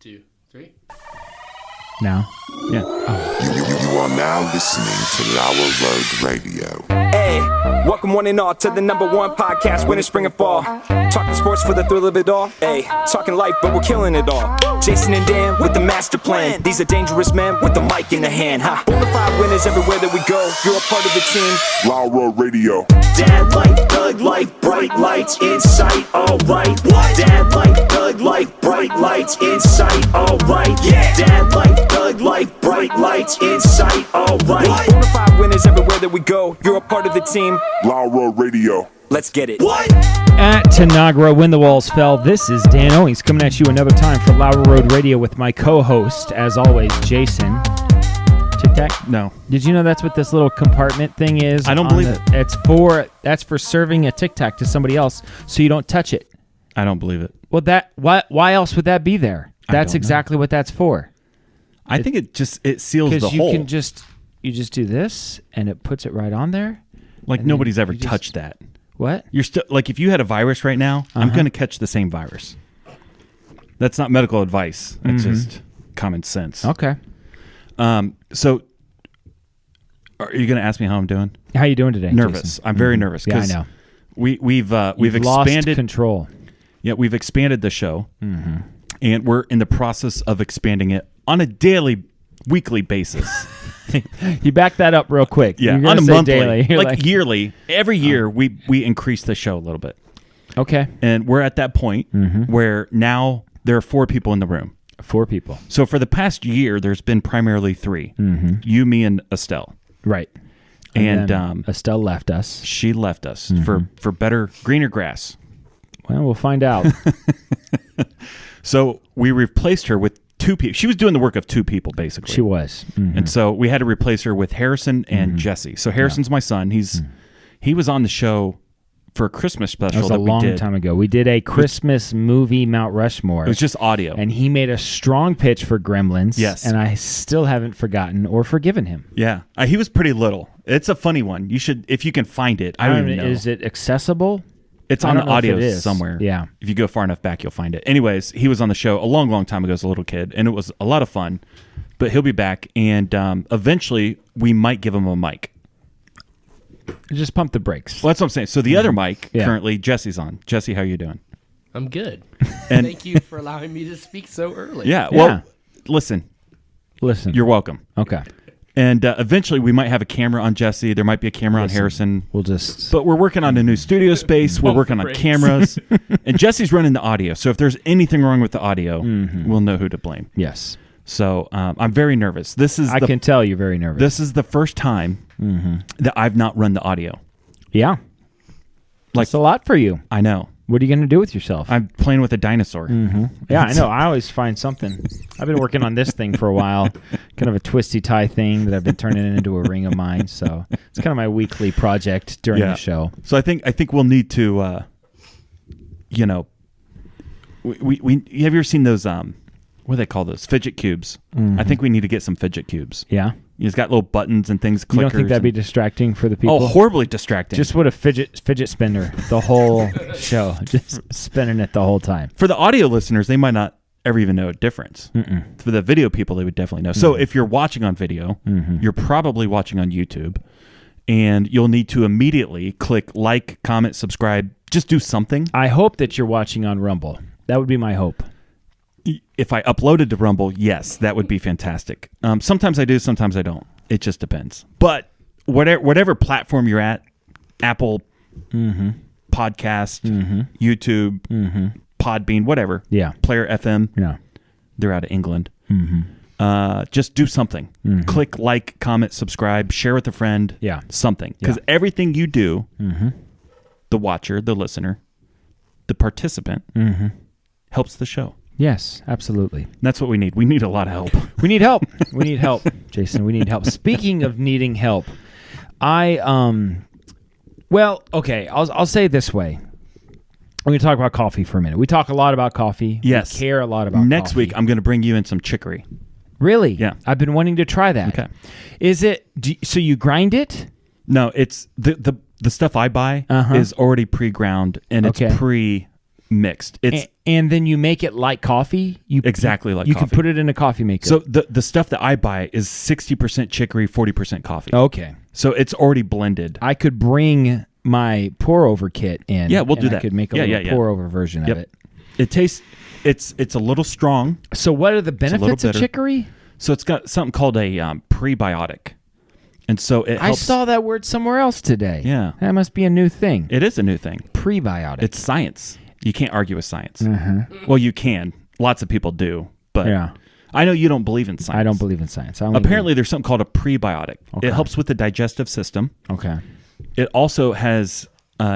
2, 3. Now? Yeah. You are now listening to LauerRoadRadio. Hey, welcome one and all to the #1 podcast, winter, spring, and fall. Talking sports for the thrill of it all. Hey, talking life, but we're killing it all. Jason and Dan with the master plan. These are dangerous men with the mic in the hand. Bonafide winners everywhere that we go. You're a part of the team. LauerRadio. Dad like, thug like, bright lights in sight. All right. What? Dad like, thug like, bright lights in sight. All right. Yeah. Dad like, thug like, bright lights in sight. All right. Bonafide winners everywhere that we go. You're a part of the team. LauerRadio. Let's get it. What? At Tanagra, When the Walls Fell, this is Dan Owings coming at you another time for Lauer Road Radio with my co-host, as always, Jason. Tic Tac? No. Did you know that's what this little compartment thing is? I don't believe it. That's for serving a Tic Tac to somebody else so you don't touch it. I don't believe it. Well, why else would that be there? That's exactly what that's for. I think it seals the Because you hole. can just do this and it puts it right on there. Like nobody's ever touched that. What? You're still like if you had a virus right now, I'm going to catch the same virus. That's not medical advice. It's just common sense. Okay. So are you going to ask me how I'm doing? How you doing today? Nervous. Jason? I'm very nervous. Yeah, I know. We've You've expanded lost control. Yeah, we've expanded the show, and we're in the process of expanding it on a daily, weekly basis. You back that up real quick. Yeah, You're gonna on a say monthly, daily. You're like yearly. Every year, we increase the show a little bit. Okay. And we're at that point where now there are 4 people in the room. 4 people. So for the past year, there's been primarily 3. You, me, and Estelle. Right. And then Estelle left us. she left us for better, greener grass. Well, we'll find out. So we replaced her with 2 people. She was doing the work of 2 people, basically. She was. And so we had to replace her with Harrison and Jesse. So Harrison's my son. He was on the show for a Christmas special That was a long time ago. We did a Christmas movie Mount Rushmore. It was just audio. And he made a strong pitch for Gremlins. Yes. And I still haven't forgotten or forgiven him. Yeah. He was pretty little. It's a funny one. You should, if you can find it. I don't even know. Is it accessible? It's I on don't the know if audio it is. somewhere. Yeah. If you go far enough back, you'll find it. Anyways, he was on the show a long, long time ago as a little kid, and it was a lot of fun. But he'll be back, and eventually we might give him a mic. Just pump the brakes. Well, that's what I'm saying. So the other mic, currently, Jesse's on. Jesse, how you doing? I'm good. And Thank you for allowing me to speak so early. Yeah. Well, listen. You're welcome. Okay. And eventually we might have a camera on Jesse. There might be a camera on Harrison. We'll just... But we're working on a new studio space. We're working on cameras. And Jesse's running the audio. So if there's anything wrong with the audio, we'll know who to blame. Yes. So I'm very nervous. I can tell you're very nervous. This is the first time that I've not run the audio. Yeah. That's a lot for you. I know. What are you going to do with yourself? I'm playing with a dinosaur. Yeah, I know. I always find something. I've been working on this thing for a while, kind of a twisty tie thing that I've been turning into a ring of mine. So it's kind of my weekly project during the show. So I think we'll need to, we have you ever seen those what do they call those fidget cubes? I think we need to get some fidget cubes. Yeah. It's got little buttons and things. You don't think that'd be distracting for the people? Oh, horribly distracting. Just what a fidget spinner the whole show, just spinning it the whole time. For the audio listeners, they might not ever even know a difference. For the video people, they would definitely know. So if you're watching on video, you're probably watching on YouTube, and you'll need to immediately click like, comment, subscribe. Just do something. I hope that you're watching on Rumble. That would be my hope. If I uploaded to Rumble, yes, that would be fantastic. Sometimes I do, sometimes I don't. It just depends. But whatever platform you're at, Apple, Podcast, YouTube, Podbean, whatever. Yeah. Player FM. Yeah. They're out of England. Just do something. Click like, comment, subscribe, share with a friend. Yeah. Something. Because everything you do, the watcher, the listener, the participant, helps the show. Yes, absolutely. That's what we need. We need a lot of help. We need help. We need help, Jason. We need help. Speaking of needing help, I'll say it this way. I'm going to talk about coffee for a minute. We talk a lot about coffee. Yes. We care a lot about Next coffee. week, I'm going to bring you in some chicory. Really? Yeah. I've been wanting to try that. Okay. Is it, so you grind it? No, it's the stuff I buy is already pre-ground and it's pre mixed. It's and then you make it like coffee. exactly like you coffee. can put it in a coffee maker. So the stuff that I buy is 60% chicory, 40% coffee. Okay. So it's already blended. I could bring my pour over kit in. Yeah, we'll do I that. could make a little pour over version of it. It tastes. It's a little strong. So what are the benefits of bitter. chicory? So it's got something called a prebiotic, and so it helps. I saw that word somewhere else today. Yeah. That must be a new thing. It is a new thing. Prebiotic. It's science. You can't argue with science. Mm-hmm. Well, you can. Lots of people do, but I know you don't believe in science. I don't believe in science. Apparently, there's something called a prebiotic. Okay. It helps with the digestive system. Okay. It also has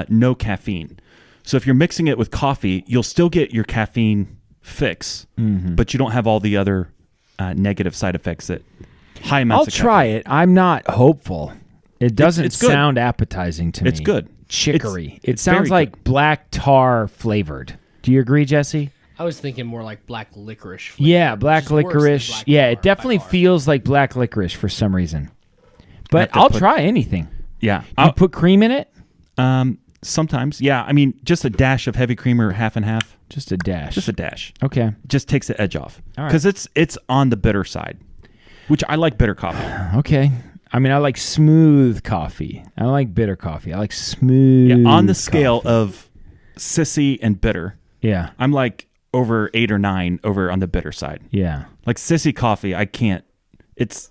no caffeine. So if you're mixing it with coffee, you'll still get your caffeine fix, but you don't have all the other negative side effects that high amounts of caffeine. I'll try it. I'm not hopeful. It doesn't it's good. sound appetizing to me. It's good. Chicory. It it's sounds very like good. black tar flavored. Do you agree, Jesse? I was thinking more like black licorice. Flavor, Yeah, black which is worse than licorice. black Yeah, tar it definitely by far. feels like black licorice for some reason. But have to I'll put- try anything. Yeah. You put cream in it? Sometimes. Yeah. I mean, just a dash of heavy cream or half and half. Just a dash. Just a dash. Okay. Just takes the edge off. All right. Because it's on the bitter side, which I like bitter coffee. Okay. I mean, I like smooth coffee. I don't like bitter coffee. I like smooth. Yeah, on the scale coffee. of sissy and bitter, Yeah. I'm like over 8 or 9 over on the bitter side. Yeah. Like sissy coffee, I can't. It's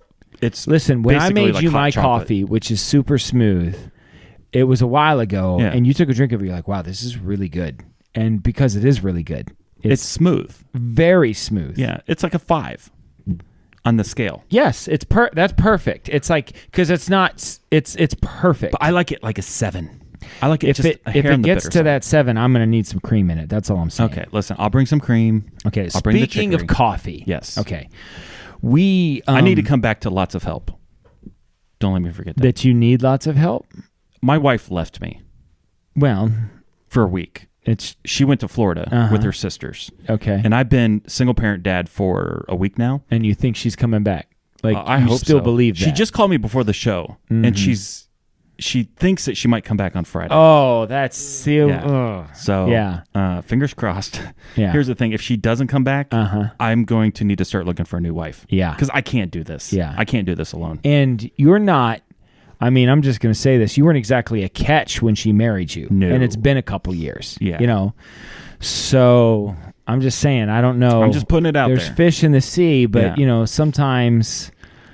Listen, when I basically made like you hot my chocolate. coffee, which is super smooth, it was a while ago, Yeah. and you took a drink of it. You're like, wow, this is really good. And because it is really good, It's smooth. very smooth. Yeah, it's like a 5 on the scale. Yes, that's perfect. It's like, because it's not, it's perfect. But I like it like a 7. I like it if just it a hair if on it the gets bitter to side. that 7, I'm gonna need some cream in it. That's all I'm saying. Okay, listen, I'll bring some cream. Okay. I'll bring the Speaking of chicory. coffee. Yes. Okay. We. I need to come back to lots of help. Don't let me forget that. That you need lots of help. My wife left me Well, for a week. She went to Florida with her sisters. okay. And I've been single parent dad for a week now. And you think she's coming back? Like I you hope still so. believe that? She just called me before the show, and she thinks that she might come back on Friday. Oh, that's still. Yeah. So Yeah. fingers crossed. Yeah. Here's the thing: if she doesn't come back, I'm going to need to start looking for a new wife. Yeah. because I can't do this. Yeah. I can't do this alone. And you're not. I mean, I'm just going to say this. You weren't exactly a catch when she married you. No. And it's been a couple years. Yeah. You know. So I'm just saying. I don't know. I'm just putting it out There's there. fish in the sea, but Yeah. you know, sometimes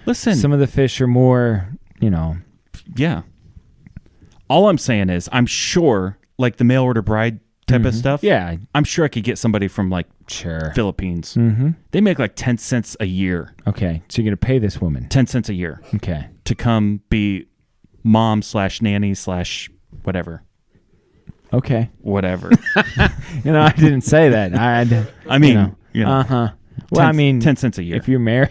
Listen, some of the fish are more. You know. yeah. All I'm saying is, I'm sure, like the mail order bride type of stuff. Yeah. I'm sure I could get somebody from like Sure. Philippines. Mm-hmm. They make like 10 cents a year. Okay. So you're going to pay this woman. 10 cents a year Okay. to come be mom/nanny/ whatever. Okay. Whatever. You know, I didn't say that. I mean, you know. Uh-huh. Well, 10 I mean, 10 cents a year. if you're married.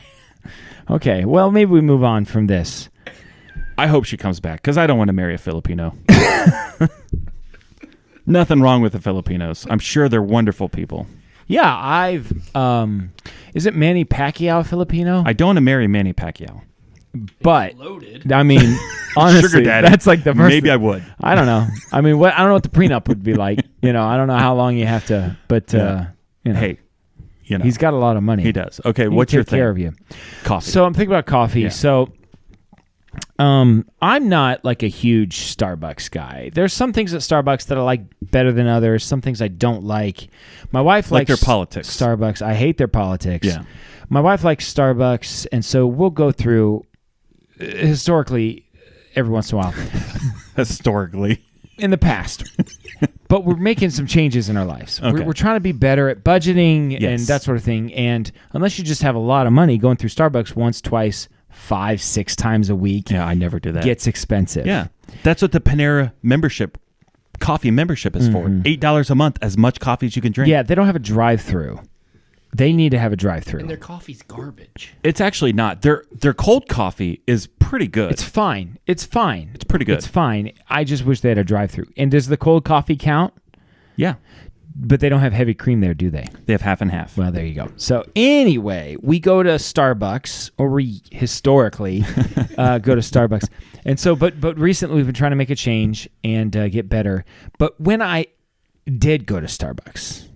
Okay. Well, maybe we move on from this. I hope she comes back because I don't want to marry a Filipino. Nothing wrong with the Filipinos. I'm sure they're wonderful people. Yeah, I've is it Manny Pacquiao Filipino? I don't want to marry Manny Pacquiao. But Loaded. I mean, honestly, Sugar daddy. that's like the first. Maybe I would. I don't know. I mean, I don't know what the prenup would be like. You know, I don't know how long you have to. But Yeah. you know, Hey, you know. he's got a lot of money. He does. Okay, He can what's your take thing? care of you. Coffee. So I'm thinking about coffee. Yeah. So I'm not like a huge Starbucks guy. There's some things at Starbucks that I like better than others. Some things I don't like. My wife Like likes their politics. Starbucks. I hate their politics. Yeah. My wife likes Starbucks, and so we'll go through historically every once in a while Historically. in the past. But we're making some changes in our lives. Okay. We're trying to be better at budgeting and Yes. that sort of thing. And unless you just have a lot of money, going through Starbucks once, twice, 5, 6 times a week Yeah, I never do that. gets expensive. Yeah. That's what the Panera coffee membership is for. $8 a month, as much coffee as you can drink. Yeah, they don't have a drive-through. They need to have a drive-through. And their coffee's garbage. It's actually not. Their cold coffee is pretty good. It's fine. It's fine. It's pretty good. It's fine. I just wish they had a drive-through. And does the cold coffee count? Yeah. But they don't have heavy cream there, do they? They have half and half. Well, there you go. So anyway, we go to Starbucks, or we historically go to Starbucks. And so, but recently we've been trying to make a change and get better. But when I did go to Starbucks,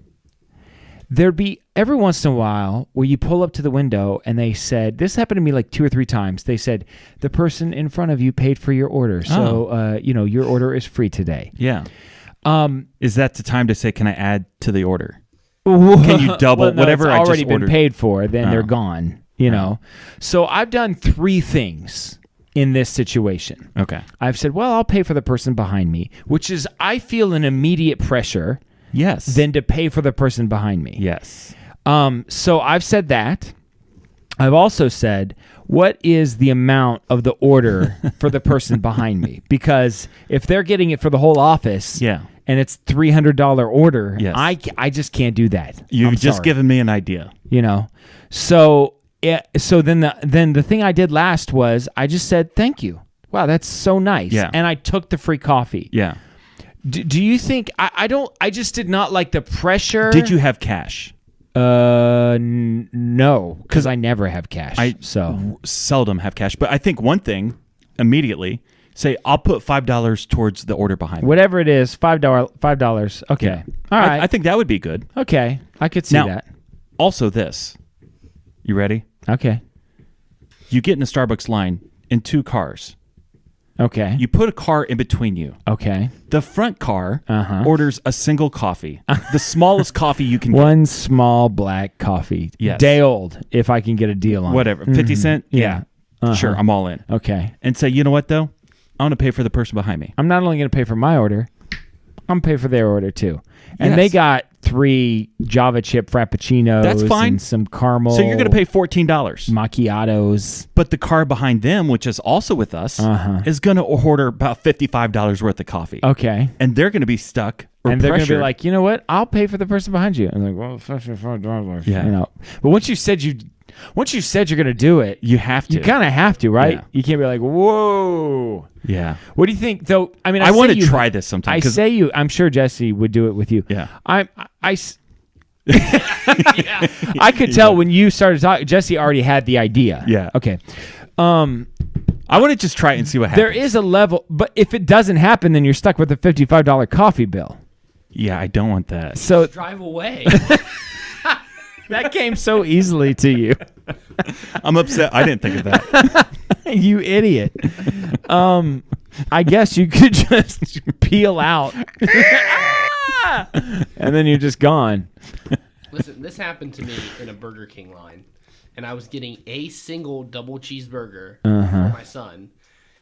there'd be every once in a while where you pull up to the window and they said, this happened to me like 2 or 3 times. They said, the person in front of you paid for your order. So, your order is free today. Yeah. Is that the time to say, can I add to the order? Can you double whatever I just already been ordered? paid for? Then they're gone, you know? So I've done 3 things in this situation. Okay. I've said, well, I'll pay for the person behind me, which is, I feel an immediate pressure Yes. than to pay for the person behind me. Yes. So I've said that. I've also said, what is the amount of the order for the person behind me? Because if they're getting it for the whole office, and it's $300 order, yes. I just can't do that. You've just given me an idea. You know, so then the thing I did last was I just said thank you. Wow, that's so nice. Yeah. And I took the free coffee. Yeah. Do you think I just did not like the pressure? Did you have cash? No, because I never have cash. I seldom have cash, but I think one thing immediately say I'll put $5 towards the order behind me. Whatever it is, $5. Okay, Yeah. all right. I think that would be good. Okay, I could see that. Also, this. You ready? Okay. You get in the Starbucks line in 2 cars. Okay. You put a car in between you. Okay. The front car orders a single coffee, the smallest coffee you can get. One small black coffee. Yes. Day old, if I can get a deal on it. Whatever. 50 cent? Yeah. Sure, I'm all in. Okay. And say, you know what, though? I want to pay for the person behind me. I'm not only going to pay for my order, I'm going to pay for their order too. And Yes. they got 3 Java chip frappuccinos. That's fine. And some caramel. So you're going to pay $14. Macchiatos. But the car behind them, which is also with us, is going to order about $55 worth of coffee. Okay. And they're going to be stuck or And they're going to be pressured. like, you know what? I'll pay for the person behind you. I'm like, well, $55. Yeah. You know. But once you said you're going to do it, you have to. you kind of have to, right? Yeah. You can't be like, whoa. Yeah. What do you think, though? I mean, I want to try this sometime. I'm sure Jesse would do it with you. Yeah. I could tell when you started talking, Jesse already had the idea. Yeah. Okay. I want to just try it and see what happens. There is a level, but if it doesn't happen, then you're stuck with a $55 coffee bill. Yeah, I don't want that. So Drive away. that came so easily to you. I'm upset. I didn't think of that. You idiot. I guess you could just peel out. And then you're just gone. Listen, this happened to me in a Burger King line, and I was getting a single double cheeseburger for my son,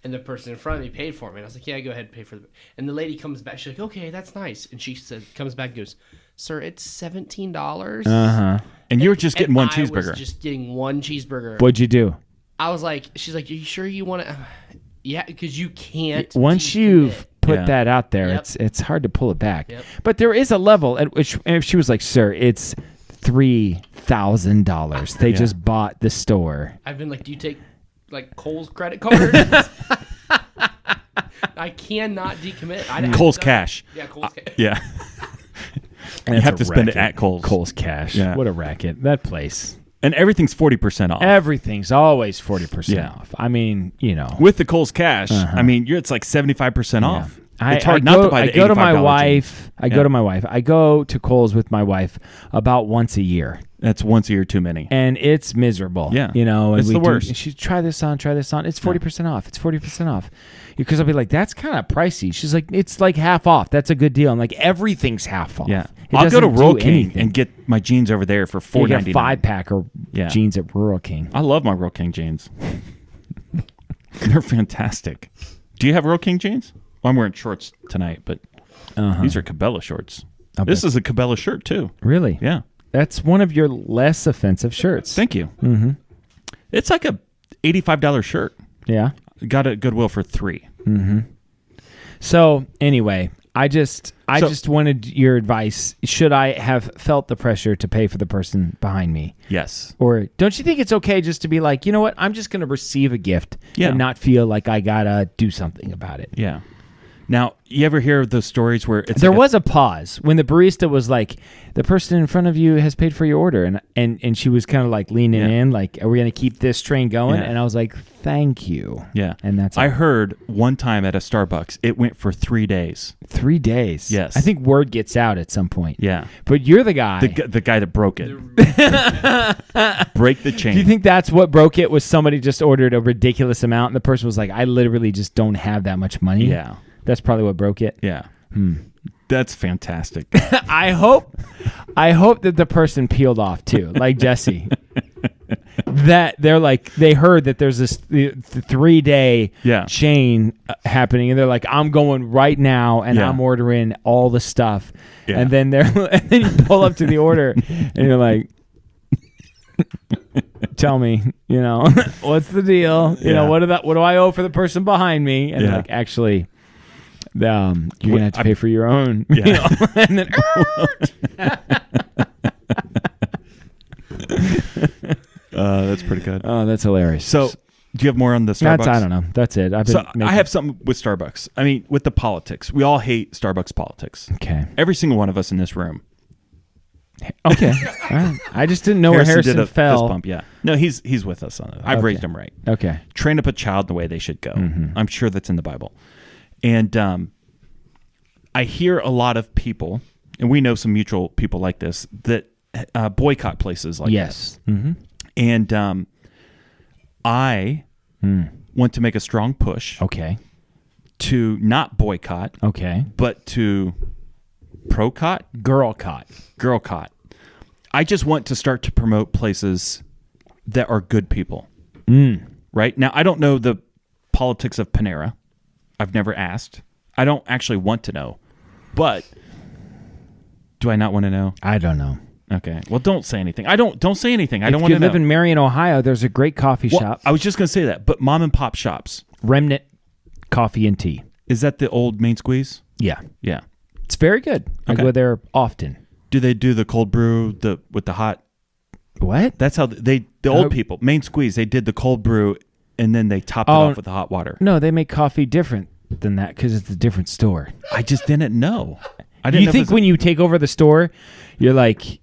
and the person in front of me paid for me. And I was like, yeah, go ahead and pay for it. And the lady comes back. She's like, okay, that's nice. And she comes back and goes, sir, it's $17. And you were just getting one I cheeseburger. was just getting one cheeseburger. What'd you do? I was like, she's like, are you sure you want to? Yeah, because you can't. Once you've put Yeah. that out there, Yep. it's hard to pull it back. Yep. But there is a level at which, and if she was like, sir, it's $3,000. They just bought the store. I've been like, do you take like Kohl's credit card? I cannot decommit. Kohl's Cash. Yeah, Kohl's Cash. Yeah. And you it's have a to spend it racket. at Kohl's. Kohl's Cash. Yeah. What a racket. That place. And everything's 40% off. Everything's always 40% Yeah. off. I mean, you know. With the Kohl's Cash, I mean, it's like 75% off. I, It's hard I not go, to buy the I go to my $85 wife. jeans. I go to my wife. I go to Kohl's with my wife about once a year. That's once a year too many. And it's miserable. Yeah. You know, and It's the worst. And she try this on. It's 40% off. It's 40% off. Because I'll be like, that's kind of pricey. She's like, it's like half off. That's a good deal. I'm like, everything's half off. Yeah. It I'll go to doesn't Rural do King anything. and get my jeans over there for You get $4.99. a 5-pack or jeans at Rural King. I love my Rural King jeans. They're fantastic. Do you have Rural King jeans? Well, I'm wearing shorts tonight, but these are Cabela shorts. This is a Cabela shirt, too. Really? Yeah. That's one of your less offensive shirts. Thank you. Mm-hmm. It's like a $85 shirt. Yeah. Got it at Goodwill for $3. So anyway, I just wanted your advice. Should I have felt the pressure to pay for the person behind me? Yes. Or don't you think it's okay just to be like, you know what? I'm just going to receive a gift Yeah. and not feel like I got to do something about it. Yeah. Now, you ever hear those stories where it's there was a pause when the barista was like, the person in front of you has paid for your order. And she was kind of like leaning in, like, are we going to keep this train going? Yeah. And I was like, thank you. Yeah. And that's I heard one time at a Starbucks, it went for 3 days. 3 days. Yes. I think word gets out at some point. Yeah. But you're the guy. The guy that broke it. Break the chain. Do you think that's what broke it? Was somebody just ordered a ridiculous amount and the person was like, I literally just don't have that much money? Yeah. That's probably what broke it. Yeah. That's fantastic. I hope that the person peeled off too, like Jesse. That they're like, they heard that there's this 3-day chain happening, and they're like, I'm going right now, and I'm ordering all the stuff, and then and then you pull up to the order, and you're like, tell me, what's the deal? You know, what do I owe for the person behind me? And they're like, actually, you're gonna have to pay for your own. Yeah. And then. That's pretty good. Oh, that's hilarious. So, do you have more on the Starbucks? I don't know. That's it. I have something with Starbucks. I mean, with the politics. We all hate Starbucks politics. Okay. Every single one of us in this room. Okay. All right. I just didn't know where Harrison did a fell. Fist bump, yeah. No, he's with us on it. I've raised him right. Okay. Train up a child the way they should go. Mm-hmm. I'm sure that's in the Bible. And I hear a lot of people, and we know some mutual people like this, that boycott places like yes. that. Mm-hmm. And I want to make a strong push to not boycott, but to pro-cot? Girl-cot. I just want to start to promote places that are good people. Right? Now, I don't know the politics of Panera. I've never asked. I don't actually want to know. But do I not want to know? I don't know. Okay. Well, don't say anything. Don't say anything. I don't If want to you know. live in Marion, Ohio, there's a great coffee shop. I was just going to say that, but mom and pop shops. Remnant Coffee and Tea. Is that the old Main Squeeze? Yeah. Yeah. It's very good. I go there often. Do they do the cold brew with the hot? What? That's how the old people, Main Squeeze, they did the cold brew and then they topped it off with the hot water. No, they make coffee different than that because it's a different store. I just didn't know. You think when you take over the store, you're like,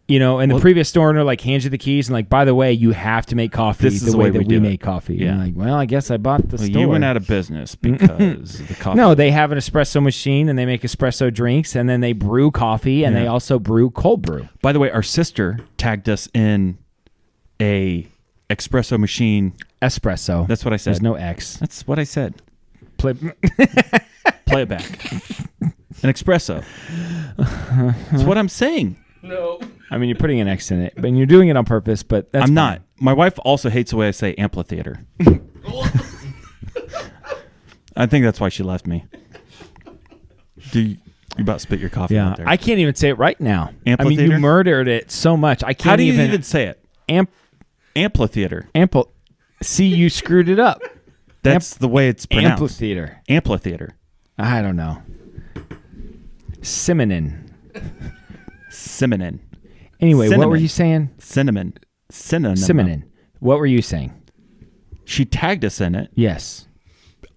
and the previous store owner like hands you the keys and like, by the way, you have to make coffee the way that we make coffee. Yeah. And like, well, I guess I bought the store. You went out of business because of the coffee. No, they have an espresso machine and they make espresso drinks and then they brew coffee and they also brew cold brew. By the way, our sister tagged us in a espresso machine. Espresso. That's what I said. There's no X. That's what I said. Play it back. An espresso. That's what I'm saying. No. I mean, you're putting an X in it, but you're doing it on purpose, but that's I'm not. My wife also hates the way I say amphitheater. I think that's why she left me. You about to spit your coffee out there. I can't even say it right now. Amphitheater? I mean, you murdered it so much. I can't How do you even say it? Amphitheater. See, you screwed it up. That's the way it's pronounced. Amphitheater. I don't know. Cinnamon. Anyway, what were you saying? Cinnamon. What were you saying? She tagged us in it. Yes.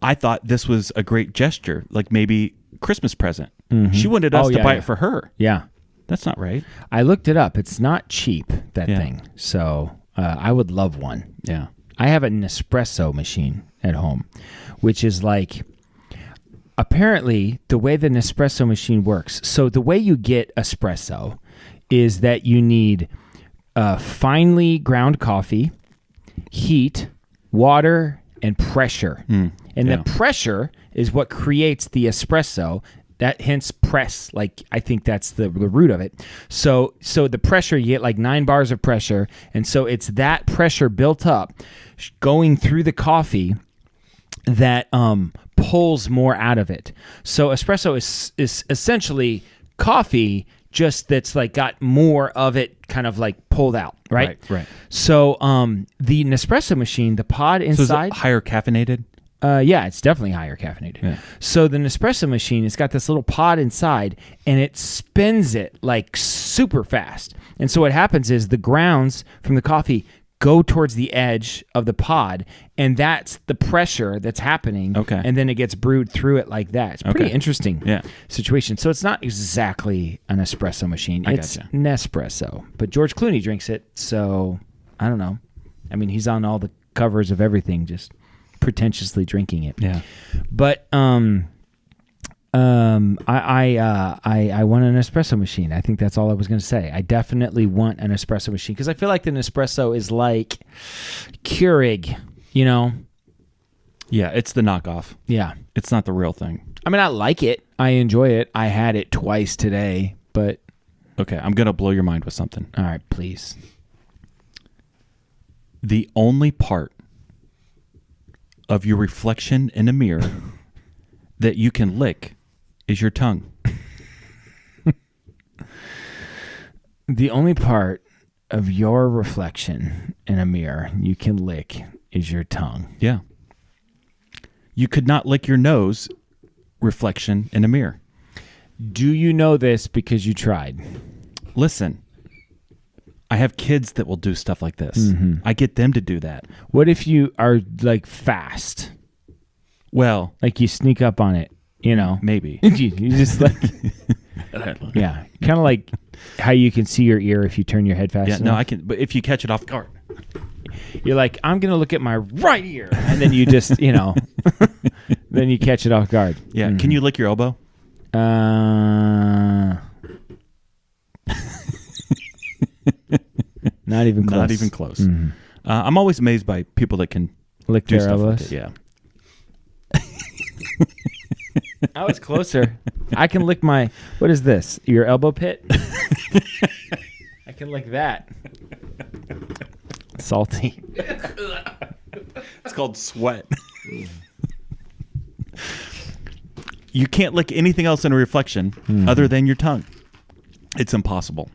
I thought this was a great gesture, like maybe Christmas present. Mm-hmm. She wanted us to buy it for her. Yeah. That's not right. I looked it up. It's not cheap, that thing. So I would love one. Yeah. I have an espresso machine at home, which is like, apparently the way the Nespresso machine works. So the way you get espresso is that you need finely ground coffee, heat, water, and pressure. And the pressure is what creates the espresso. That hence press, like I think that's the root of it. So the pressure, you get like 9 bars of pressure, and so it's that pressure built up going through the coffee that pulls more out of it. So espresso is essentially coffee, just that's like got more of it kind of like pulled out, right? Right. So the Nespresso machine, the pod inside, so is it higher caffeinated? Yeah, it's definitely higher caffeinated. Yeah. So the Nespresso machine, it's got this little pod inside, and it spins it like super fast. And so what happens is the grounds from the coffee go towards the edge of the pod, and that's the pressure that's happening. Okay. And then it gets brewed through it like that. It's pretty interesting situation. So it's not exactly an espresso machine. It's Nespresso. But George Clooney drinks it, so I don't know. I mean, he's on all the covers of everything, just pretentiously drinking it. Yeah. But I want an espresso machine. I think that's all I was going to say. I definitely want an espresso machine because I feel like the Nespresso is like Keurig, you know? Yeah, it's the knockoff. Yeah. It's not the real thing. I mean, I like it. I enjoy it. I had it twice today, but... Okay, I'm going to blow your mind with something. All right, please. The only part of your reflection in a mirror that you can lick is your tongue. The only part of your reflection in a mirror you can lick is your tongue. Yeah. You could not lick your nose reflection in a mirror. Do you know this because you tried? Listen, I have kids that will do stuff like this. I get them to do that. What if you are like fast? Well, Like you sneak up on it, you know? maybe. you just like... Yeah, kind of like how you can see your ear if you turn your head fast enough. No, I can. But if you catch it off guard, You're like, I'm going to look at my right ear. And then you just, you know, then you catch it off guard. yeah. Can you lick your elbow? Not even close. Not even close. I'm always amazed by people that can Lick do their stuff elbows. like it. Yeah. I was closer. I can lick my, what is this? Your elbow pit? I can lick that. Salty. It's called sweat. You can't lick anything else in a reflection other than your tongue. It's impossible.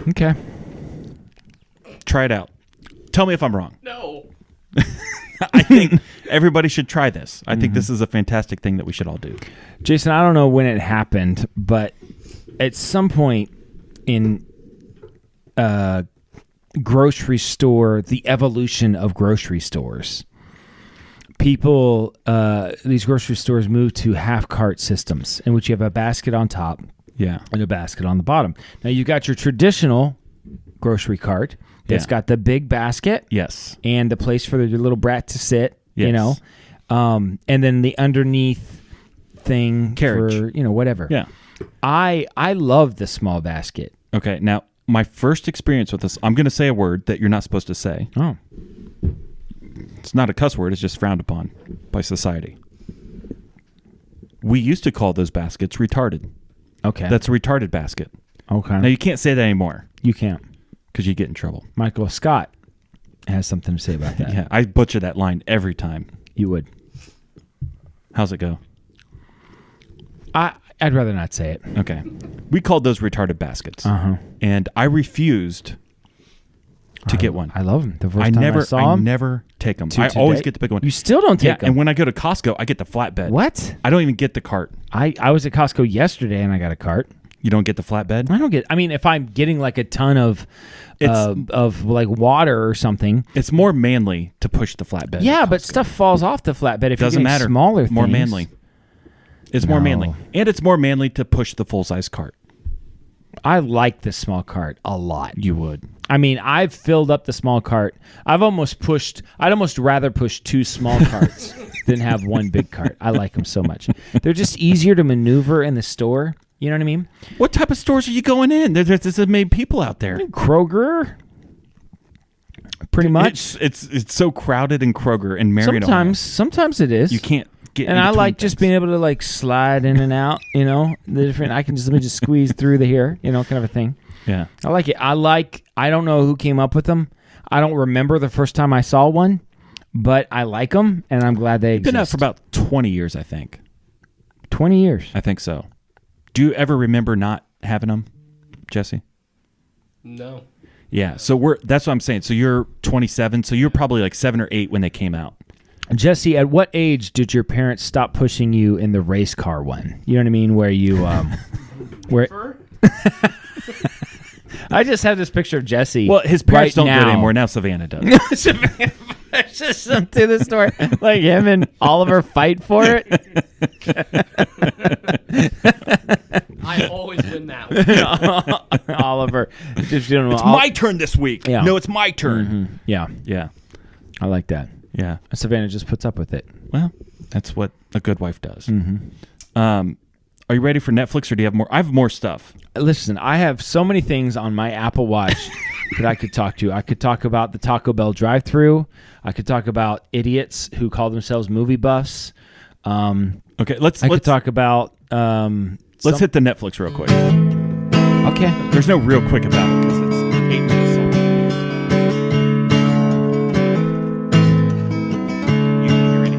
Okay. Try it out. Tell me if I'm wrong. No. I think everybody should try this. I think this is a fantastic thing that we should all do. Jason, I don't know when it happened, but at some point in grocery store, the evolution of grocery stores, people, these grocery stores moved to half cart systems in which you have a basket on top and a basket on the bottom. Now you got your traditional grocery cart that's got the big basket and the place for the little brat to sit, you know, and then the underneath thing Carriage. for, you know, whatever. Yeah. I love the small basket. Okay. Now, my first experience with this, I'm going to say a word that you're not supposed to say. Oh. It's not a cuss word. It's just frowned upon by society. We used to call those baskets retarded. Okay. That's a retarded basket. Okay. Now, you can't say that anymore You can't. because you get in trouble. Michael Scott has something to say about that. Yeah, I butcher that line every time. You would. How's it go? I'd rather not say it. Okay. We called those retarded baskets. And I refused to get one. I love them. The first time I saw I them. never take them. To I always today? get the big one. You still don't take them. And when I go to Costco, I get the flatbed. What? I don't even get the cart. I was at Costco yesterday and I got a cart. You don't get the flatbed? I don't get. I mean, if I'm getting like a ton of like water or something. It's more manly to push the flatbed. Yeah, but stuff falls off the flatbed if Doesn't you're matter. getting smaller things. More manly. It's more manly. And it's more manly to push the full-size cart. I like the small cart a lot. You would. I mean, I've filled up the small cart. I'd almost rather push two small carts than have one big cart. I like them so much. They're just easier to maneuver in the store. You know what I mean? What type of stores are you going in? There's many people out there. Kroger. Pretty much. It's so crowded in Kroger and Marion. Sometimes it is. You can't get and in I between like just things. being able to like slide in and out, you know, the different, let me just squeeze through the here, you know, kind of a thing. Yeah. I like it. I don't know who came up with them. I don't remember the first time I saw one, but I like them and I'm glad they exist. Been out for about 20 years, I think. 20 years. I think so. Do you ever remember not having them, Jesse? No. Yeah. So that's what I'm saying. So you're 27. So you're probably like 7 or 8 when they came out. Jesse, at what age did your parents stop pushing you in the race car one? You know what I mean? Where you, I just have this picture of Jesse. Well, his parents right don't now. do it anymore. Now Savannah does. It's just to the store, like him and Oliver fight for it. I always win that one. Oliver, just doing It's my turn this week. Yeah. No, it's my turn. Mm-hmm. Yeah, Yeah. I like that. Yeah. Savannah just puts up with it. Well, that's what a good wife does. Mm-hmm. Are you ready for Netflix, or do you have more? I have more stuff. Listen, I have so many things on my Apple Watch that I could talk to. I could talk about the Taco Bell drive-thru. I could talk about idiots who call themselves movie buffs. Okay, let's could talk about. let's hit the Netflix real quick. Okay. There's no real quick about it because it's 8 minutes long. You ready?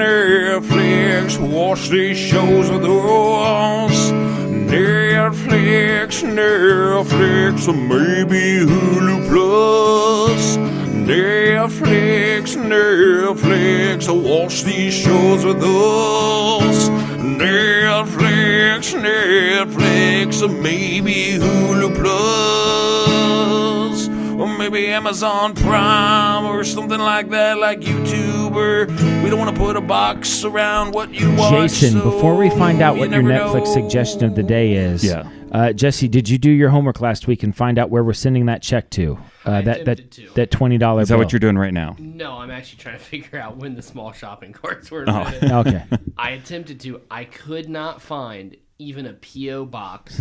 Netflix, watch these shows with us. Netflix, or maybe Hulu Plus. Netflix, watch these shows with us. Netflix, or maybe Hulu Plus. Or maybe Amazon Prime or something like that, like YouTube. Or we don't want to put a box around what you watch. Jason, so before we find out what your never Netflix know. suggestion of the day is, Yeah. Jesse, did you do your homework last week and find out where we're sending that check to? attempted to. That $20 Is that what you're doing right now? No, I'm actually trying to figure out when the small shopping carts were Oh. invented. Okay. I attempted to. I could not find even a P.O. box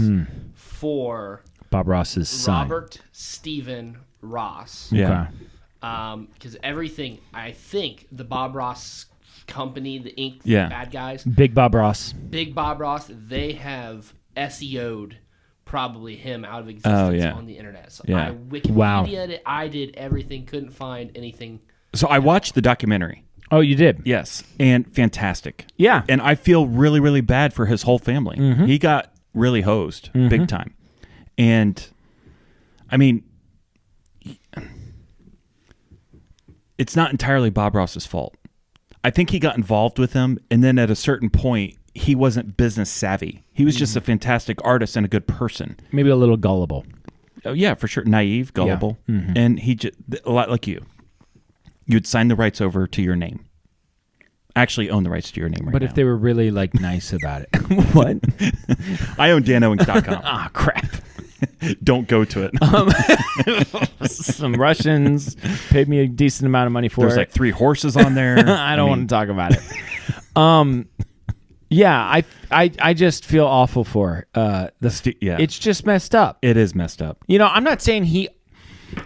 for Bob Ross's son. Robert Stephen Ross. Yeah. Okay. Because everything, I think the Bob Ross company, the Inc., Yeah. bad guys, Big Bob Ross. Big Bob Ross, they have SEO'd probably him out of existence yeah. on the internet. So Yeah. I Wikipedia'd Wow. it. I did everything, couldn't find anything. So I watched the documentary. Oh, you did? Yes, and fantastic. Yeah. And I feel really, really bad for his whole family. He got really hosed big time. And, I mean, it's not entirely Bob Ross's fault. I think he got involved with him, and then at a certain point, he wasn't business savvy. He was just a fantastic artist and a good person. Maybe a little gullible. Oh, yeah, for sure. Naive, gullible. And he just, a lot like you. You'd sign the rights over to your name. Actually own the rights to your name right But now. if they were really like nice about it. What? I own danowings.com. Ah, crap. Don't go to it. Some Russians paid me a decent amount of money for There's it. like 3 horses on there. I don't want to talk about it. Yeah, I just feel awful for yeah. It's just messed up. It is messed up. You know, I'm not saying he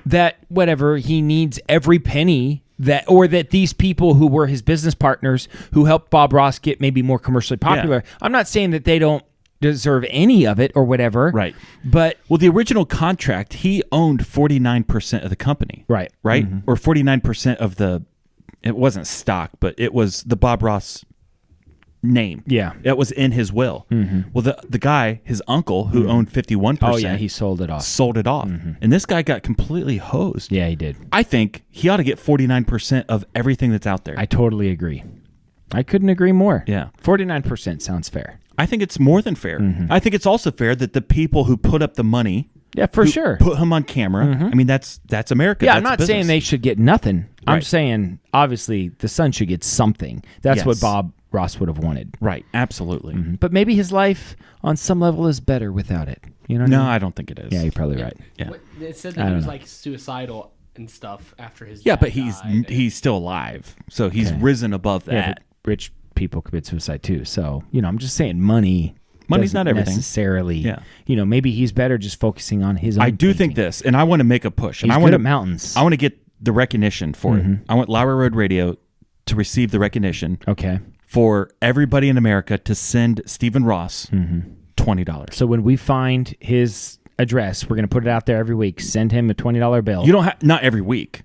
needs every penny that these people who were his business partners who helped Bob Ross get maybe more commercially popular. Yeah. I'm not saying that they don't deserve any of it or whatever. Right. But Well, the original contract, he owned 49% of the company. Right. Or 49% of the, it wasn't stock, but it was the Bob Ross name. Yeah. It was in his will. Well, the guy, his uncle, who owned 51%, oh yeah, he sold it off. sold it off. And this guy got completely hosed. Yeah, he did. I think he ought to get 49% of everything that's out there. I totally agree. I couldn't agree more. Yeah. 49% sounds fair. I think it's more than fair. I think it's also fair that the people who put up the money, Yeah, for who sure. put him on camera. I mean, that's America. Yeah, That's I'm not business. saying they should get nothing. I'm Right. saying obviously the son should get something. That's what Yes. Bob Ross would have wanted. Right, absolutely. But maybe his life on some level is better without it. You know what No, I mean? I don't think it is. Yeah, you're probably right. Yeah. It said I that he don't was know. like suicidal and stuff after his Yeah, dad but died. he's still alive, so he's Okay. risen above Yeah, that. but rich people commit suicide too. So, I'm just saying money. Money's doesn't not everything. necessarily. Yeah. Maybe he's better just focusing on his own I do think thinking. this, and I want to make a push. He's and I good want at mountains. I want to get the recognition for it. I want LauerRoadRadio to receive the recognition Okay. for everybody in America to send Stephen Ross $20. So when we find his address, we're going to put it out there every week. Send him a $20 bill. You don't have not every week.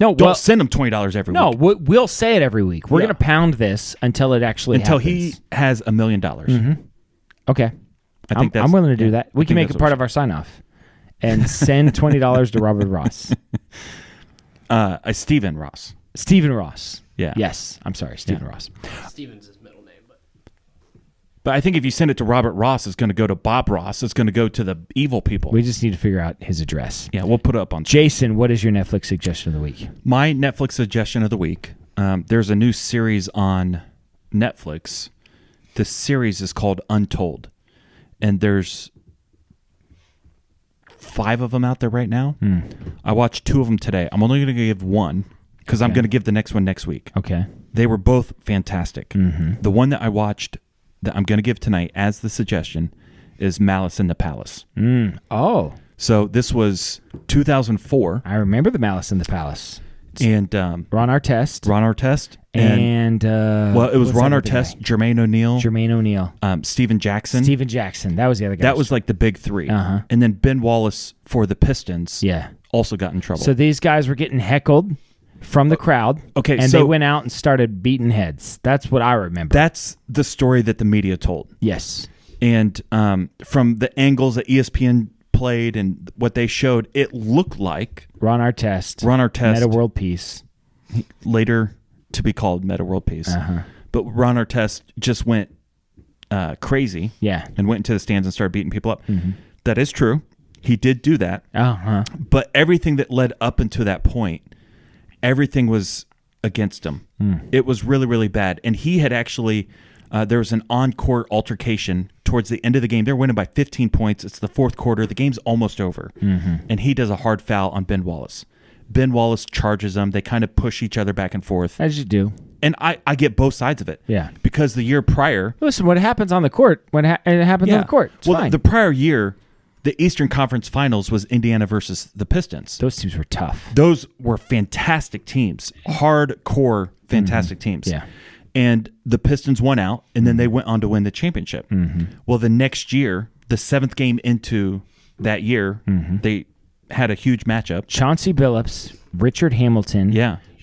No, Don't well, send him $20 every no, week we'll say it every week. We're Yeah. going to pound this until it actually until happens. he has $1 million. Okay. I think I'm willing to do that. We I can think make that's it part what of our sign off and send $20 to Robert Ross. Stephen Ross. Stephen Ross. Yeah. Yes. I'm sorry, Stephen Ross. Steven's his middle name, but But I think if you send it to Robert Ross, it's going to go to Bob Ross. It's going to go to the evil people. We just need to figure out his address. Yeah, we'll put it up on. Jason, what is your Netflix suggestion of the week? My Netflix suggestion of the week. There's a new series on Netflix. The series is called Untold, and there's 5 of them out there right now. I watched 2 of them today. I'm only going to give one because I'm going to give the next one next week. Okay. They were both fantastic. The one that I watched that I'm going to give tonight as the suggestion is Malice in the Palace. Oh. So this was 2004. I remember the Malice in the Palace. And Ron Artest. And well, it was Ron Artest, Jermaine O'Neal. Steven Jackson. That was the other guy. That was like the big 3. And then Ben Wallace for the Pistons. Yeah. Also got in trouble. So these guys were getting heckled from the crowd. Okay, and so they went out and started beating heads. That's what I remember. That's the story that the media told. Yes. And from the angles that ESPN played and what they showed, it looked like Ron Artest, Meta World Peace, later to be called Meta World Peace. But Ron Artest just went crazy, and went into the stands and started beating people up. That is true. He did do that. But everything that led up into that point, everything was against him. It was really, really bad. And he had actually, there was an on-court altercation towards the end of the game. They're winning by 15 points. It's the 4th quarter. The game's almost over. And he does a hard foul on Ben Wallace. Ben Wallace charges him. They kind of push each other back and forth. As you do. And I get both sides of it. Yeah. Because the year prior... Listen, what happens on the court, it happens on the court. It's fine. The prior year, the Eastern Conference Finals was Indiana versus the Pistons. Those teams were tough. Those were fantastic teams. Hardcore, fantastic teams. Yeah. And the Pistons won out, and then they went on to win the championship. Well, the next year, the 7th game into that year, they had a huge matchup. Chauncey Billups, Richard Hamilton,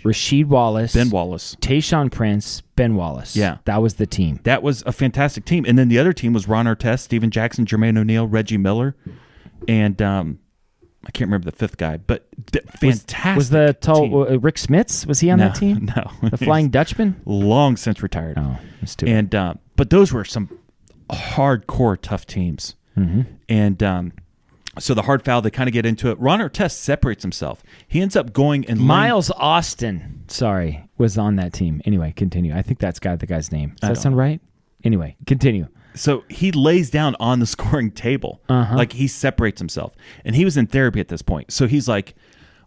Rasheed Wallace, Ben Wallace, Tayshaun Prince, Ben Wallace. Yeah. That was the team. That was a fantastic team. And then the other team was Ron Artest, Steven Jackson, Jermaine O'Neal, Reggie Miller, and I can't remember the 5th guy, but fantastic. Was the tall Rick Smits? Was he on that team? No. The Flying Dutchman? Long since retired. Oh, let's do it. And but those were some hardcore tough teams. And so the hard foul, they kind of get into it. Ron Artest separates himself. He ends up going and Miles Austin, was on that team. Anyway, continue. I think that's the guy's name. Does that sound right? Anyway, continue. So he lays down on the scoring table. Like he separates himself. And he was in therapy at this point. So he's like,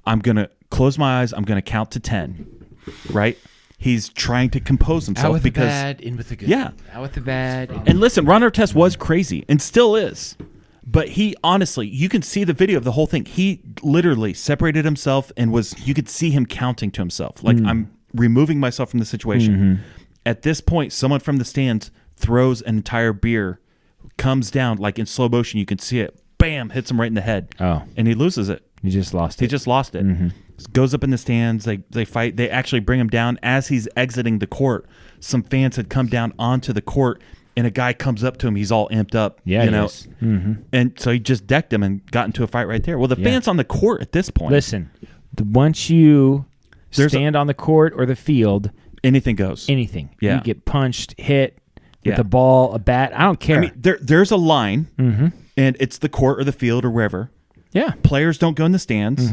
I'm going to close my eyes. I'm going to count to 10. Right? He's trying to compose himself. Out with the bad, in with the good. Yeah. Out with the bad. And listen, Ron Artest was crazy and still is. But he honestly, you can see the video of the whole thing. He literally separated himself and you could see him counting to himself. Like, I'm removing myself from the situation. At this point, someone from the stands throws an entire beer, comes down, like in slow motion, you can see it, bam, hits him right in the head. Oh. And he loses it. He just lost it. Goes up in the stands, they fight, they actually bring him down. As he's exiting the court, some fans had come down onto the court, and a guy comes up to him, he's all amped up. Yeah, you know. And so he just decked him and got into a fight right there. Well, the fans on the court at this point. Listen, once you stand on the court or the field, anything goes. Anything. Yeah. You get punched, hit with a ball, a bat. I don't care. I mean, there's a line, and it's the court or the field or wherever. Yeah. Players don't go in the stands,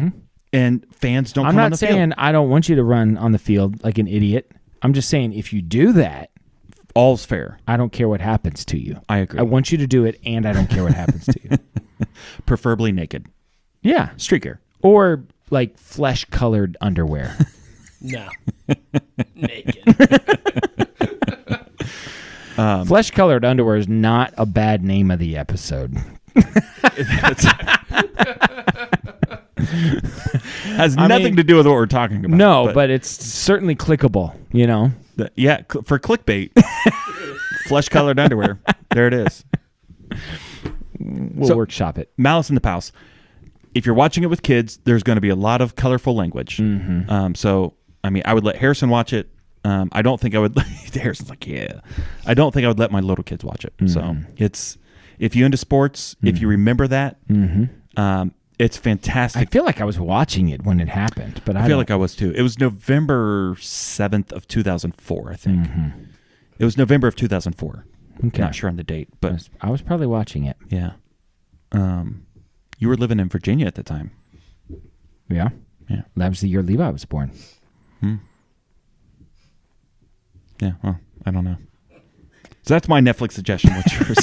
and fans don't come on the field. I'm not saying I don't want you to run on the field like an idiot. I'm just saying if you do that, all's fair. I don't care what happens to you. I agree. I want you to do it, and I don't care what happens to you. Preferably naked. Yeah. Streak hair. Or like flesh-colored underwear. No. Naked. Flesh-colored underwear is not a bad name of the episode. Has nothing to do with what we're talking about. No, but it's certainly clickable, you know? Yeah, for clickbait. Flesh-colored underwear. There it is. We'll workshop it. Malice in the Palace. If you're watching it with kids, there's going to be a lot of colorful language. So, I mean, I would let Harrison watch it. I don't think I would. Harrison's like, yeah. I don't think I would let my little kids watch it. So it's, if you're into sports, if you remember that, it's fantastic. I feel like I was watching it when it happened, but I feel like I was too. It was November 7th of 2004, I think. It was November of 2004. Okay. Not sure on the date, but I was probably watching it. yeah. You were living in Virginia at the time. Yeah. Yeah. That was the year Levi was born. Yeah, well, I don't know. So that's my Netflix suggestion. What's yours?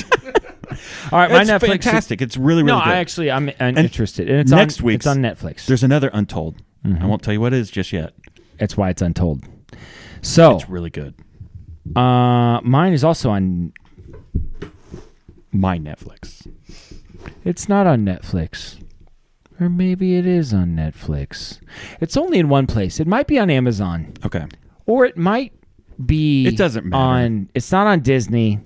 All right, It's my Netflix. fantastic. It's really, really good. I'm interested. And it's next on, week's- it's on Netflix. There's another Untold. I won't tell you what it is just yet. That's why it's Untold. So, It's really good. mine is also on. My Netflix. It's not on Netflix. Or maybe it is on Netflix. It's only in one place. It might be on Amazon. Okay. Or it might be. It doesn't matter. It's not on Disney.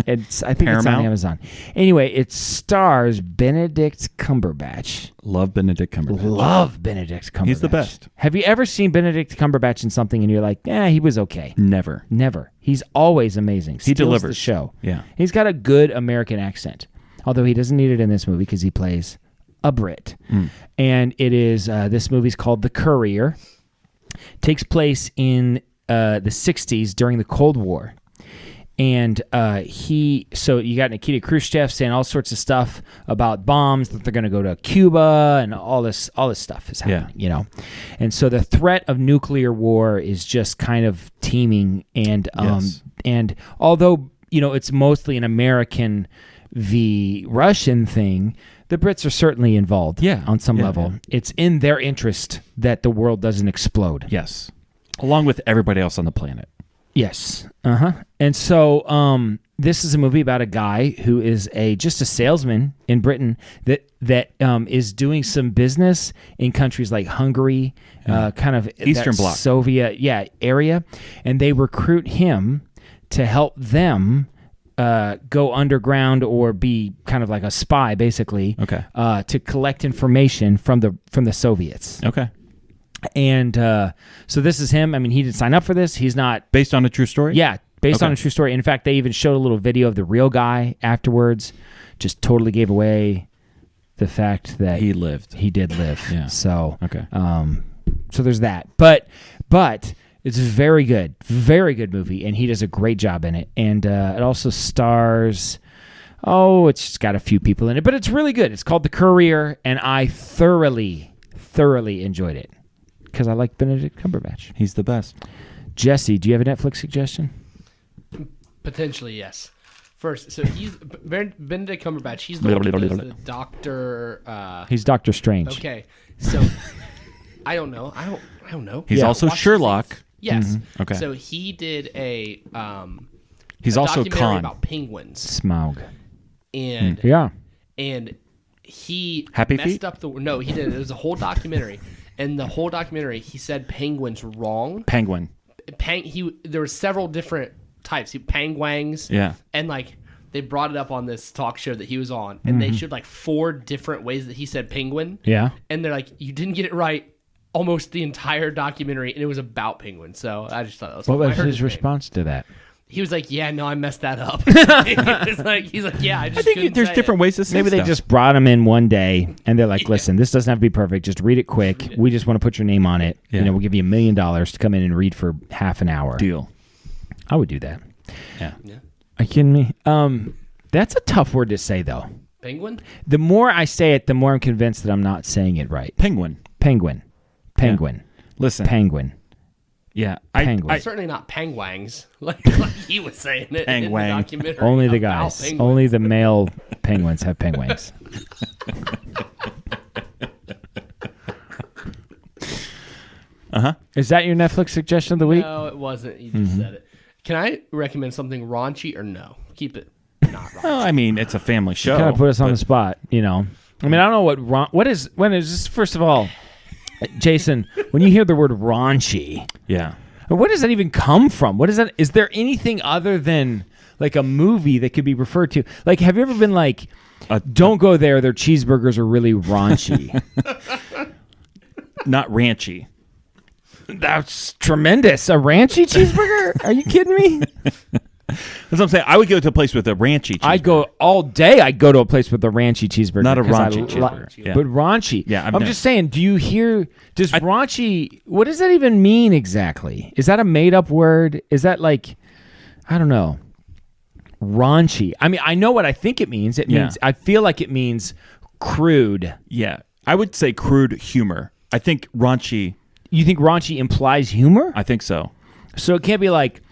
I think it's on Paramount? Amazon. Anyway, it stars Benedict Cumberbatch. Love Benedict Cumberbatch. Love Benedict Cumberbatch. He's the best. Have you ever seen Benedict Cumberbatch in something and you're like, he was okay? Never. Never. He's always amazing. He Steals delivers the show. Yeah. He's got a good American accent, although he doesn't need it in this movie because he plays a Brit. And it is this movie's called The Courier. Takes place in the 60s during the Cold War. And so you got Nikita Khrushchev saying all sorts of stuff about bombs, that they're going to go to Cuba, and all this stuff is happening, you know. And so the threat of nuclear war is just kind of teeming. And Yes. and although, you know, it's mostly an American v. Russian thing, the Brits are certainly involved on some level. Yeah. It's in their interest that the world doesn't explode. Yes. Along with everybody else on the planet. Yes. And so this is a movie about a guy who is just a salesman in Britain that is doing some business in countries like Hungary, kind of Eastern that Bloc. Soviet area, and they recruit him to help them go underground or be kind of like a spy, basically. Okay. To collect information from the Soviets. Okay. And so this is him. I mean, he didn't sign up for this. He's not. Based on a true story? Yeah, based Okay. on a true story. In fact, they even showed a little video of the real guy afterwards. Just totally gave away the fact that He lived. He did live. Yeah. So Okay. so there's that. But it's a very good movie, and he does a great job in it. And it also stars. It's just got a few people in it, but it's really good. It's called The Courier, and I thoroughly enjoyed it because I like Benedict Cumberbatch. He's the best. Jesse, do you have a Netflix suggestion? Potentially, yes. First, so he's Benedict Cumberbatch. He's the one who does the Doctor. He's Doctor Strange. Okay, so I don't know. I don't know. He's also Watch Sherlock. things. Yes. Okay. So he did a He's a also documentary Khan. about penguins, Smaug. and Yeah. and he Happy messed Feet? up the. No, he did. It was a whole documentary, and the whole documentary he said penguins wrong. Penguin. There were several different types. Penguins. Yeah. And like they brought it up on this talk show that he was on, and they showed like 4 different ways that he said penguin. Yeah. And they're like, you didn't get it right almost the entire documentary, and it was about penguins. So I just thought that was What funny. I was heard his name. response to that? He was like, yeah, no, I messed that up. he's like, yeah, I just I think couldn't there's say different it. ways to say Maybe they stuff. just brought him in one day and they're like, listen, this doesn't have to be perfect. Just read it quick. We just want to put your name on it. Yeah. We'll give you $1 million to come in and read for half an hour. Deal. I would do that. Yeah. Are you kidding me? That's a tough word to say, though. Penguin? The more I say it, the more I'm convinced that I'm not saying it right. Penguin. Penguin. Listen. Penguin. Yeah. Penguin. Certainly not pangwangs, like he was saying it in the Pangwang. documentary. Only the about guys. penguins. Only the male penguins have penguins. Is that your Netflix suggestion of the week? No, it wasn't. You just said it. Can I recommend something raunchy or no? Keep it not raunchy. Well, I mean, it's a family show. Kind of put us on but the spot, I mean, I don't know when is this, first of all, Jason, when you hear the word raunchy, Yeah. where does that even come from? What is that? Is there anything other than like a movie that could be referred to? Like, have you ever been like, don't go there, their cheeseburgers are really raunchy? Not ranchy. That's tremendous. A ranchy cheeseburger? Are you kidding me? That's what I'm saying. I would go to a place with a ranchy cheeseburger. I'd go all day. I'd go to a place with a ranchy cheeseburger. Not a 'cause raunchy cheeseburger. Yeah. But raunchy. Yeah, I'm just saying, do you hear, raunchy, what does that even mean exactly? Is that a made up word? Is that like, I don't know. Raunchy. I mean, I know what I think it means. It means I feel like it means crude. Yeah. I would say crude humor. I think raunchy. You think raunchy implies humor? I think so. So it can't be like...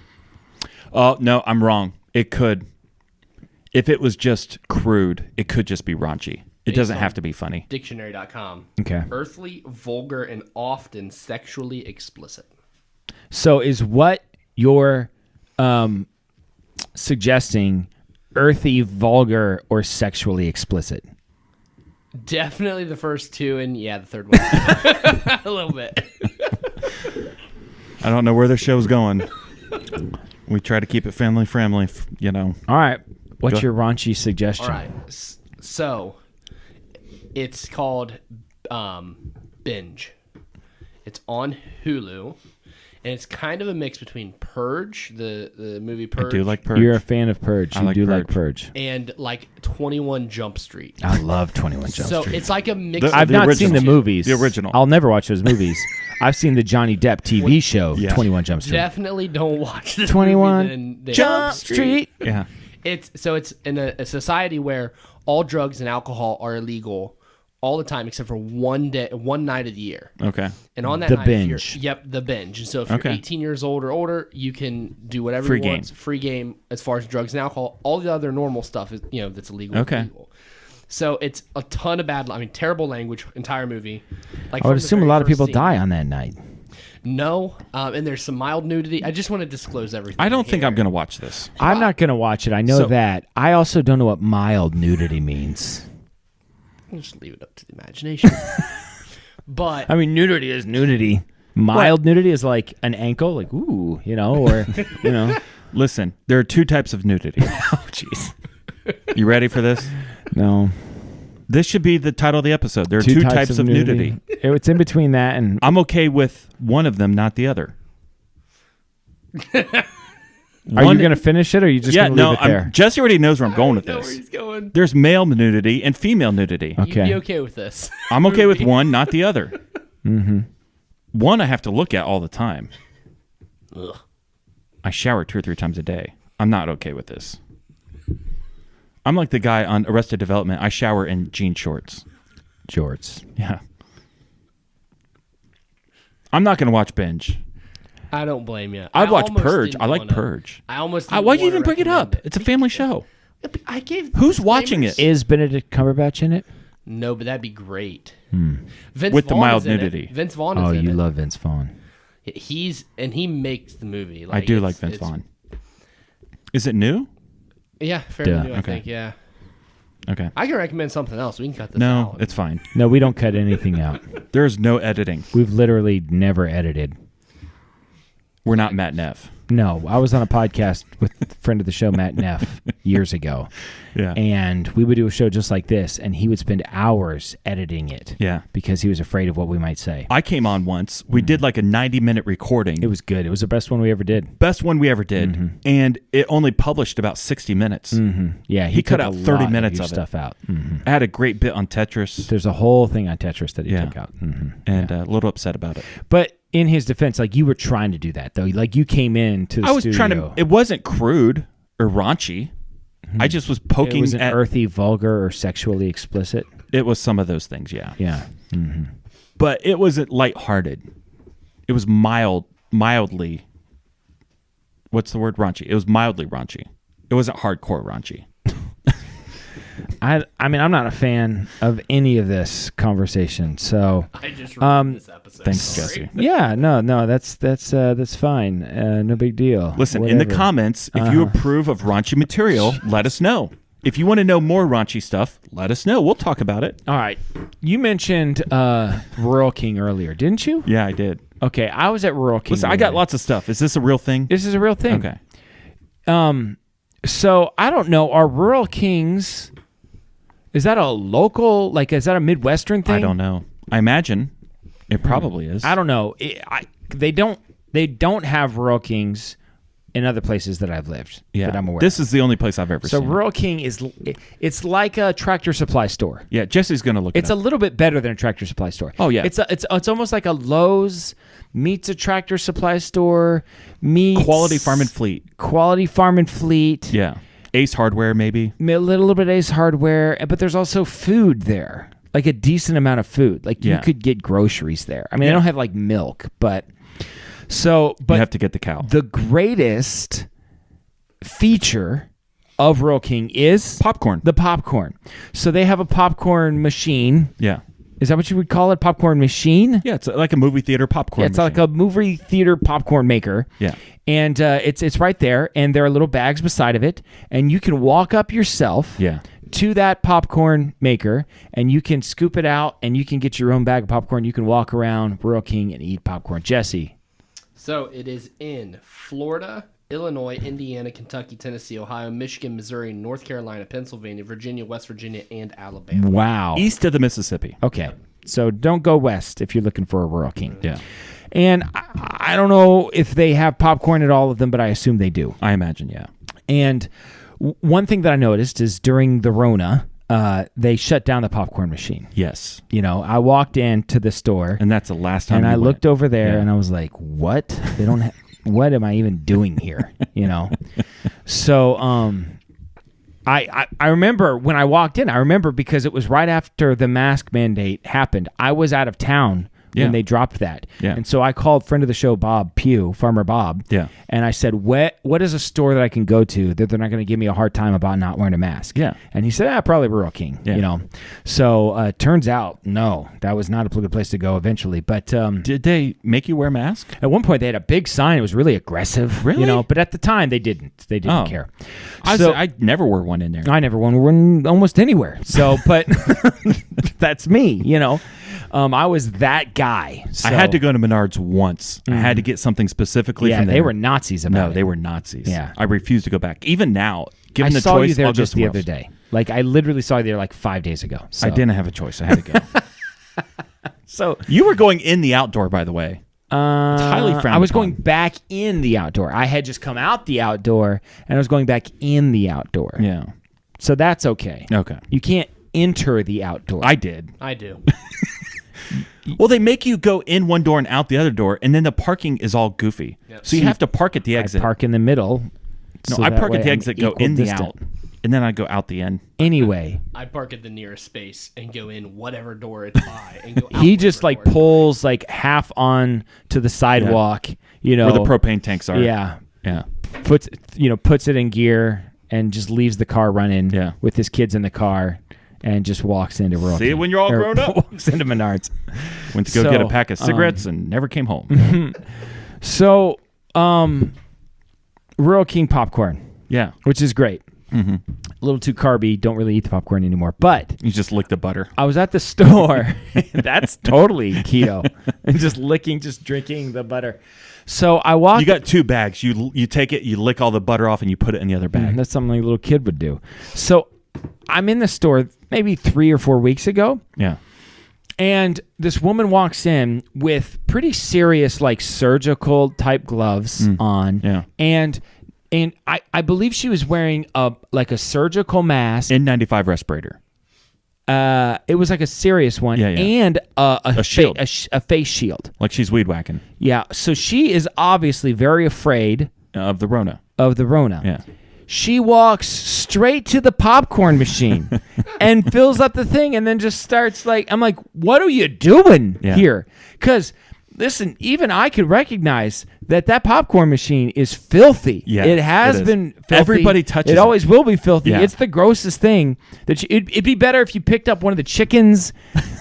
Oh, no, I'm wrong. It could. If it was just crude, it could just be raunchy. It doesn't have to be funny. Dictionary.com. Okay. Earthly, vulgar, and often sexually explicit. So is what you're suggesting earthy, vulgar, or sexually explicit? Definitely the first two, and the third one. A little bit. I don't know where the show's going. We try to keep it family friendly, you know. All right. What's your raunchy suggestion? All right. So, it's called Binge. It's on Hulu, and it's kind of a mix between Purge, the movie Purge. I do like Purge. You're a fan of Purge. You do like Purge. And like 21 Jump Street. I love 21 Jump So Street. it's like a mix. I've not seen the movies. The original. I'll never watch those movies. I've seen the Johnny Depp TV show, 21 Jump Street. Definitely don't watch this 21 movie. Jump Street. Yeah. It's in a society where all drugs and alcohol are illegal all the time except for one night of the year. Okay. And on that The night, binge. the binge. And so if you're 18 years old or older, you can do whatever you want. Free game as far as drugs and alcohol. All the other normal stuff is that's illegal. Okay. Illegal. So it's a ton of terrible language, entire movie. Like I would assume a lot of people die on that night. No, and there's some mild nudity. I just want to disclose everything. I don't think I'm going to watch this. I'm not going to watch it. I know that. I also don't know what mild nudity means. I'll just leave it up to the imagination. But I mean, nudity is nudity. Mild nudity is like an ankle, like ooh, or Listen, there are two types of nudity. Oh, jeez. You ready for this? No. This should be the title of the episode. There are two types of nudity. It's in between that and... I'm okay with one of them, not the other. Are you going to finish it, or are you just going to leave it there? Jesse already knows where I'm going with I know this. where he's going. There's male nudity and female nudity. You'd be okay with this. I'm okay with one, not the other. Mm-hmm. One I have to look at all the time. Ugh. I shower 2 or 3 times a day. I'm not okay with this. I'm like the guy on Arrested Development. I shower in jean shorts. Jorts. Yeah. I'm not going to watch Binge. I don't blame you. I'd watch Purge. I like Purge. I almost. Why'd you even bring it up? It's a family show. I gave. Who's watching it? Is Benedict Cumberbatch in it? No, but that'd be great. Vince With the Vaughn mild is in it. nudity. Vince Vaughn is in it. Oh, you love Vince Vaughn. He makes the movie. I do like Vince Vaughn. Is it new? Yeah, fairly new, I Okay. think. Yeah. Okay. I can recommend something else. We can cut this No, out. it's fine. No, we don't cut anything out. There is no editing. We've literally never edited. We're not Matt Neff. No, I was on a podcast with a friend of the show, Matt Neff, years ago. Yeah. And we would do a show just like this, and he would spend hours editing it. Yeah. Because he was afraid of what we might say. I came on once. We did like a 90-minute recording. It was good. It was the best one we ever did. Best one we ever did. And it only published about 60 minutes. Yeah, He cut took out a 30 lot minutes your of it. stuff out. I had a great bit on Tetris. There's a whole thing on Tetris that he Yeah. took out. And a little upset about it. But in his defense, like you were trying to do that though. Like you came in to the I was studio. trying to. It wasn't crude or raunchy. I just was poking It wasn't at. earthy, vulgar, or sexually explicit. It was some of those things, yeah. Yeah. But it wasn't lighthearted. It was mildly. What's the word? Raunchy. It was mildly raunchy. It wasn't hardcore raunchy. I mean, I'm not a fan of any of this conversation. So I just ruined this episode. Thanks, Sorry. Jesse. yeah, no, that's fine. No big deal. Listen, in the Whatever. comments, if you approve of raunchy material, let us know. If you want to know more raunchy stuff, let us know. We'll talk about it. All right, you mentioned Rural King earlier, didn't you? Yeah, I did. Okay, I was at Rural King. Listen, I got lots of stuff. Is this a real thing? This is a real thing. Okay. So I don't know. Are Rural Kings? Is that a local? Like, is that a Midwestern thing? I don't know. I imagine it probably is. I don't know. They don't have Rural Kings in other places that I've lived. Yeah, that I'm aware. this is the only place I've ever So seen. Rural King it's like a Tractor Supply store. Yeah, Jesse's gonna look. It's it a up. little bit better than a Tractor Supply store. Oh yeah, it's almost like a Lowe's meets a Tractor Supply store meets Quality Farm and Fleet. Quality Farm and Fleet. Yeah, Ace Hardware, maybe. A little bit Ace Hardware, but there's also food there, like a decent amount of food. Like you could get groceries there. I mean, they don't have like milk, but you have to get the cow. The greatest feature of Rural King is popcorn. The popcorn. So they have a popcorn machine. Yeah. Is that what you would call it? Popcorn machine? Yeah, it's like a movie theater popcorn machine. It's like a movie theater popcorn maker. Yeah. And it's right there, and there are little bags beside of it, and you can walk up yourself to that popcorn maker, and you can scoop it out, and you can get your own bag of popcorn. You can walk around Rural King and eat popcorn. Jesse. So it is in Florida, Illinois, Indiana, Kentucky, Tennessee, Ohio, Michigan, Missouri, North Carolina, Pennsylvania, Virginia, West Virginia, and Alabama. Wow. East of the Mississippi. Okay. So don't go west if you're looking for a Rural King. Yeah. And I don't know if they have popcorn at all of them, but I assume they do. I imagine, yeah. And one thing that I noticed is during the Rona, they shut down the popcorn machine. Yes. You know, I walked into the store. And that's the last time and I looked over there and I was like, what? They don't have... What am I even doing here? You know? So I remember when I walked in, I remember because it was right after the mask mandate happened. I was out of town when they dropped that. Yeah. And so I called friend of the show, Bob Pugh, Farmer Bob. Yeah. And I said, what is a store that I can go to that they're not going to give me a hard time about not wearing a mask? Yeah. And he said, probably Rural King, you know? So turns out, no, that was not a good place to go eventually. But did they make you wear a mask? At one point they had a big sign. It was really aggressive. Really? You know, but at the time they didn't. They didn't care. I never wore one in there. I never wore one almost anywhere. So, but that's me, you know. I was that guy. So. I had to go to Menards once. I had to get something specifically from there. They were Nazis about it. No, they were Nazis. Yeah. I refuse to go back. Even now, given the saw choice, you there I'll just go the other day. Like, I literally saw you there like 5 days ago. So. I didn't have a choice. I had to go. So you were going in the outdoor, by the way. It's highly frowned I was upon. going back in the outdoor. I had just come out the outdoor, and I was going back in the outdoor. Yeah. So that's okay. Okay. You can't enter the outdoor. I did. I do. Well, they make you go in one door and out the other door, and then the parking is all goofy. Yep. So you have to park at the exit. I park in the middle. No, so I that park way at the I'm exit, go equal in the distant. out, and then I go out the end. Anyway, I park at the nearest space and go in whatever door it's by and go out he just whatever like door it's pulls like half on to the sidewalk, you know, Where the propane tanks are. Yeah. Yeah. Puts it in gear and just leaves the car running with his kids in the car and just walks into Rural See you King. when you're all grown up. Walks into Menards. Went to go get a pack of cigarettes and never came home. So, Rural King popcorn. Yeah. Which is great. Mm-hmm. A little too carby. Don't really eat the popcorn anymore. But you just lick the butter. I was at the store. That's totally keto. And just drinking the butter. So I walked. You got two bags. You take it, you lick all the butter off, and you put it in the other bag. That's something like a little kid would do. So I'm in the store maybe 3 or 4 weeks ago. Yeah. And this woman walks in with pretty serious, like surgical type gloves on. Yeah. And I believe she was wearing a surgical mask. N95 respirator. It was like a serious one. Yeah, yeah. And a shield. A face shield. Like she's weed whacking. Yeah. So she is obviously very afraid of the Rona. Yeah. She walks straight to the popcorn machine and fills up the thing and then just starts I'm like, what are you doing here? Because, listen, even I could recognize that popcorn machine is filthy. Yeah, it has been filthy. Everybody touches it. It always will be filthy. Yeah. It's the grossest thing. It'd be better if you picked up one of the chickens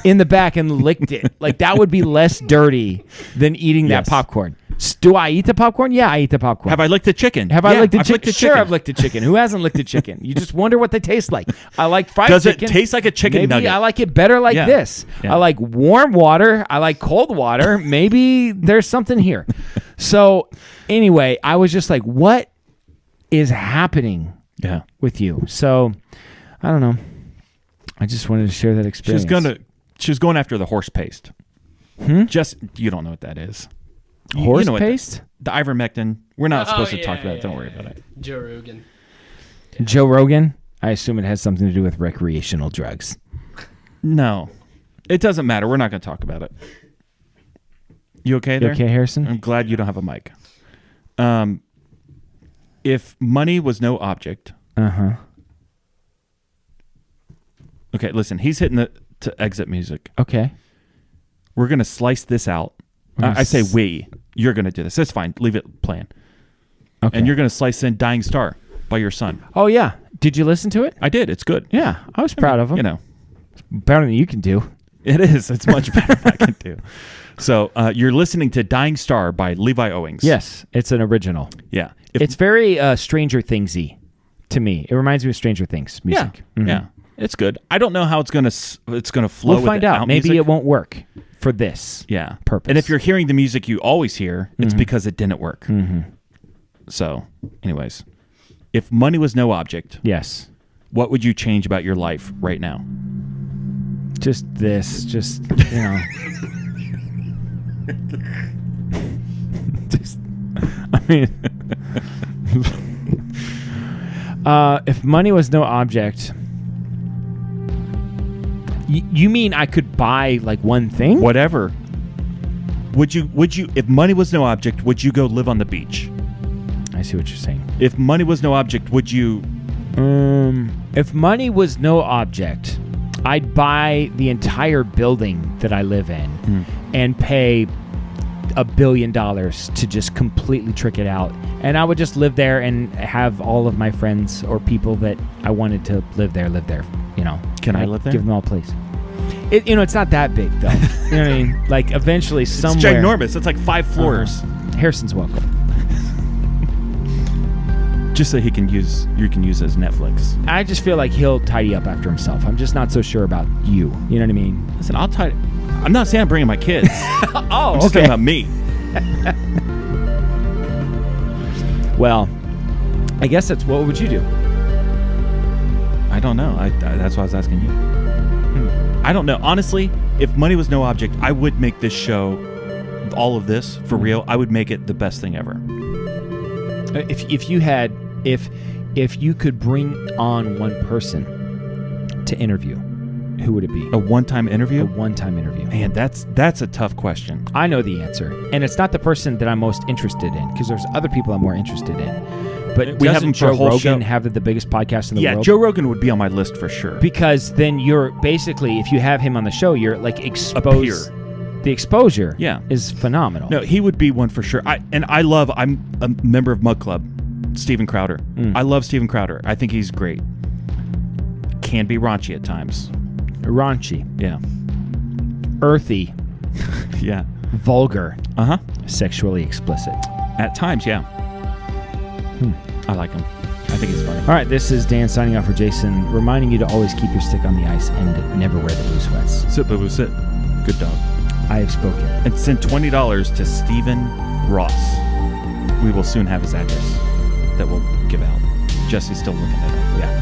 in the back and licked it. Like, that would be less dirty than eating that popcorn. Do I eat the popcorn? Yeah, I eat the popcorn. Have I licked the chicken? I licked the chicken? Sure, I've licked the chicken. Who hasn't licked the chicken? You just wonder what they taste like. I like fried chicken. Does it taste like a chicken Maybe nugget? I like it better like this. Yeah. I like warm water. I like cold water. Maybe there's something here. So anyway, I was just like, what is happening with you? So I don't know. I just wanted to share that experience. She's going after the horse paste. Just you don't know what that is. Horse you know paste? The ivermectin. We're not supposed to talk about it. Don't worry about it. Joe Rogan. Joe Rogan? I assume it has something to do with recreational drugs. No. It doesn't matter. We're not going to talk about it. You okay there? You okay, Harrison? I'm glad you don't have a mic. If money was no object, Uh-huh. Okay, listen. He's hitting the to exit music. Okay. We're going to slice this out. I say we. You're going to do this. That's fine. Leave it playing. Okay. And you're going to slice in Dying Star by your son. Oh, yeah. Did you listen to it? I did. It's good. Yeah. I was proud of him. You know. Better than you can do. It is. It's much better than I can do. So you're listening to Dying Star by Levi Owings. Yes. It's an original. Yeah. It's very Stranger Things-y to me. It reminds me of Stranger Things music. Yeah. Mhm. Yeah. It's good. I don't know how it's gonna flow. We'll find out. Maybe music. it won't work for this. Yeah. Purpose. And if you're hearing the music you always hear, it's because it didn't work. Mm-hmm. So, anyways, if money was no object, Yes. what would you change about your life right now? Just this. Just, you know. Just, I mean, if money was no object, you mean I could buy like one thing? Whatever. Would you if money was no object, would you go live on the beach? I see what you're saying. If money was no object, would you If money was no object, I'd buy the entire building that I live in and pay $1 billion to just completely trick it out. And I would just live there and have all of my friends or people that I wanted to live there, you know. Can I live there? Give them all a place. It's not that big, though. You know what I mean? Like, eventually somewhere. It's ginormous. It's like 5 floors. Harrison's welcome. Just so you can use as Netflix. I just feel like he'll tidy up after himself. I'm just not so sure about you. You know what I mean? Listen, I'm not saying I'm bringing my kids. Oh, I'm just talking about me. Well, I guess what would you do? I don't know. That's why I was asking you. I don't know. Honestly, if money was no object, I would make this show, all of this, for real, I would make it the best thing ever. If you could bring on one person to interview, who would it be? A one-time interview? A one-time interview. Man, that's a tough question. I know the answer. And it's not the person that I'm most interested in, because there's other people I'm more interested in. But We have them for a Joe whole Rogan show. have the biggest podcast in the world? Yeah, Joe Rogan would be on my list for sure. Because then you're basically, if you have him on the show, you're like exposed. The exposure is phenomenal. No, he would be one for sure. I'm a member of Mug Club, Steven Crowder. I love Steven Crowder. I think he's great. Can be raunchy at times. Raunchy. Yeah. Earthy. Yeah. Vulgar. Uh-huh. Sexually explicit. At times, yeah. I like him. I think he's funny. All right, this is Dan signing off for Jason, reminding you to always keep your stick on the ice and never wear the blue sweats. Sit, boo, sit. Good dog. I have spoken. And send $20 to Stephen Ross. We will soon have his address that we'll give out. Jesse's still looking at it. Yeah.